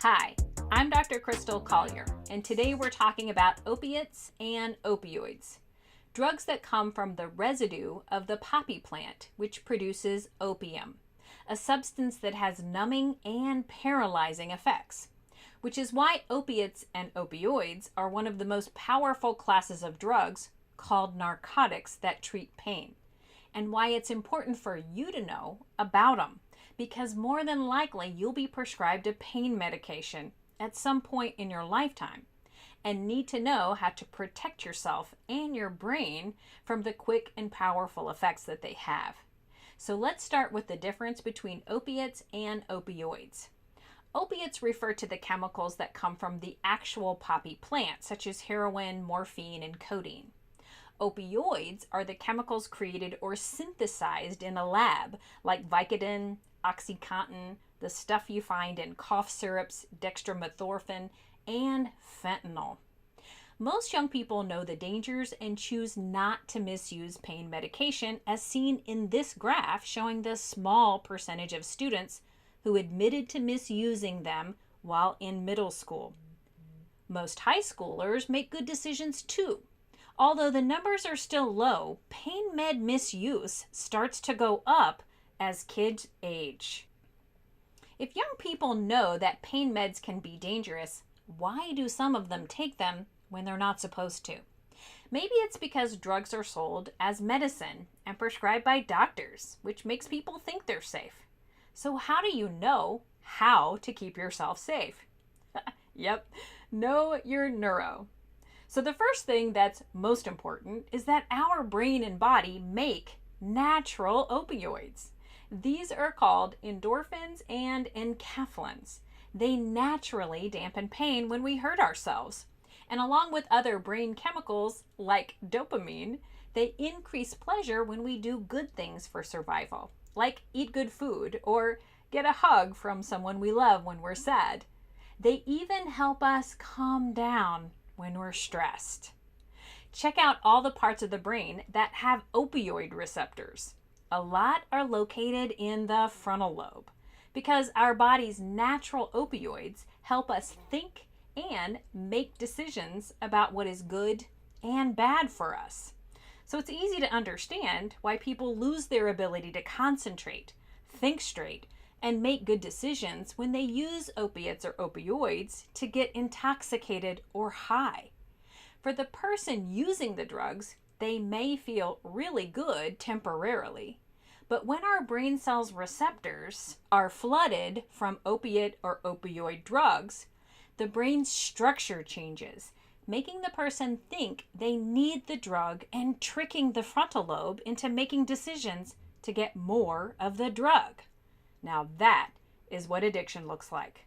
Hi, I'm Dr. Crystal Collier, and today we're talking about opiates and opioids, drugs that come from the residue of the poppy plant, which produces opium, a substance that has numbing and paralyzing effects, which is why opiates and opioids are one of the most powerful classes of drugs called narcotics that treat pain, and why it's important for you to know about them, because more than likely you'll be prescribed a pain medication at some point in your lifetime and need to know how to protect yourself and your brain from the quick and powerful effects that they have. So let's start with the difference between opiates and opioids. Opiates refer to the chemicals that come from the actual poppy plant, such as heroin, morphine, and codeine. Opioids are the chemicals created or synthesized in a lab, like Vicodin, OxyContin, the stuff you find in cough syrups, dextromethorphan, and fentanyl. Most young people know the dangers and choose not to misuse pain medication, as seen in this graph showing the small percentage of students who admitted to misusing them while in middle school. Most high schoolers make good decisions too. Although the numbers are still low, pain med misuse starts to go up as kids age. If young people know that pain meds can be dangerous, why do some of them take them when they're not supposed to? Maybe it's because drugs are sold as medicine and prescribed by doctors, which makes people think they're safe. So how do you know how to keep yourself safe? Yep, know your neuro. So the first thing that's most important is that our brain and body make natural opioids. These are called endorphins and enkephalins. They naturally dampen pain when we hurt ourselves. And along with other brain chemicals like dopamine, they increase pleasure when we do good things for survival, like eat good food or get a hug from someone we love when we're sad. They even help us calm down when we're stressed. Check out all the parts of the brain that have opioid receptors. A lot are located in the frontal lobe because our body's natural opioids help us think and make decisions about what is good and bad for us. So it's easy to understand why people lose their ability to concentrate, think straight, and make good decisions when they use opiates or opioids to get intoxicated or high. For the person using the drugs, they may feel really good temporarily, but when our brain cells' receptors are flooded from opiate or opioid drugs, the brain's structure changes, making the person think they need the drug and tricking the frontal lobe into making decisions to get more of the drug. Now that is what addiction looks like.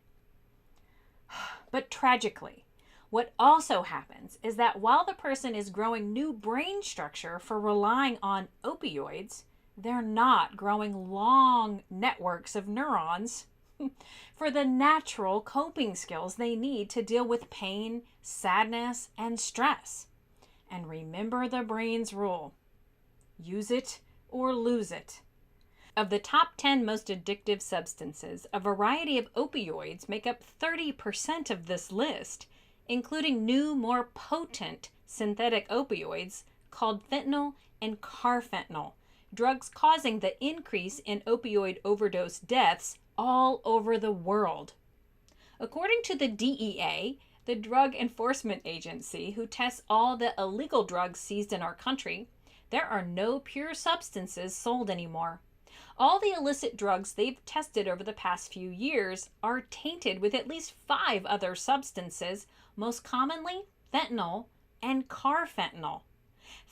But tragically, what also happens is that while the person is growing new brain structure for relying on opioids, they're not growing long networks of neurons for the natural coping skills they need to deal with pain, sadness, and stress. And remember the brain's rule: use it or lose it. Of the top 10 most addictive substances, a variety of opioids make up 30% of this list, including new, more potent synthetic opioids called fentanyl and carfentanil, drugs causing the increase in opioid overdose deaths all over the world. According to the DEA, the Drug Enforcement Agency, who tests all the illegal drugs seized in our country, there are no pure substances sold anymore. All the illicit drugs they've tested over the past few years are tainted with at least 5 other substances, most commonly fentanyl and carfentanil.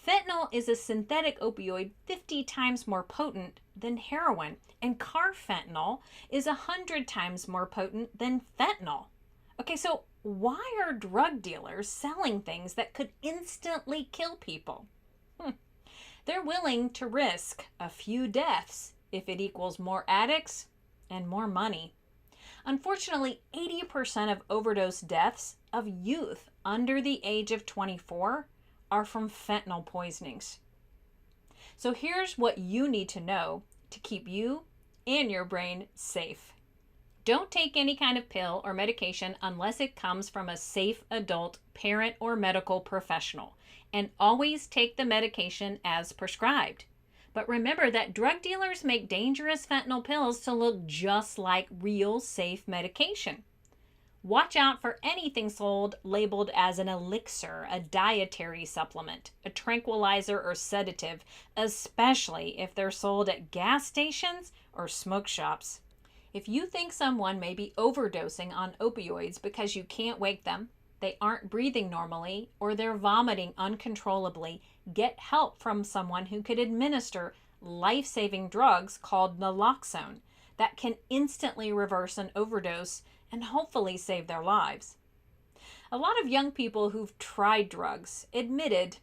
Fentanyl is a synthetic opioid 50 times more potent than heroin, and carfentanil is 100 times more potent than fentanyl. Okay, so why are drug dealers selling things that could instantly kill people? They're willing to risk a few deaths if it equals more addicts and more money. Unfortunately, 80% of overdose deaths of youth under the age of 24 are from fentanyl poisonings. So here's what you need to know to keep you and your brain safe. Don't take any kind of pill or medication unless it comes from a safe adult parent or medical professional, and always take the medication as prescribed. But remember that drug dealers make dangerous fentanyl pills to look just like real safe medication. Watch out for anything sold labeled as an elixir, a dietary supplement, a tranquilizer, or sedative, especially if they're sold at gas stations or smoke shops. If you think someone may be overdosing on opioids because you can't wake them, they aren't breathing normally, or they're vomiting uncontrollably, get help from someone who could administer life-saving drugs called naloxone that can instantly reverse an overdose and hopefully save their lives. A lot of young people who've tried drugs admitted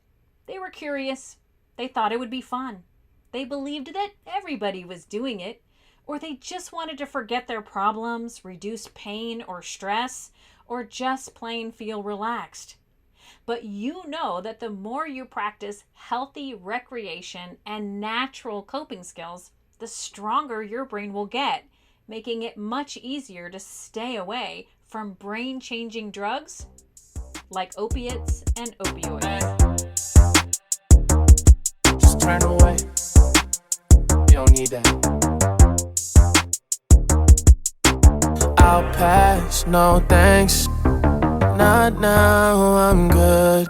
they were curious. They thought it would be fun. They believed that everybody was doing it, or they just wanted to forget their problems, reduce pain or stress, or just plain feel relaxed. But you know that the more you practice healthy recreation and natural coping skills, the stronger your brain will get, making it much easier to stay away from brain-changing drugs like opiates and opioids. Just turn away. You don't need that. I'll pass, no thanks. Not now, I'm good.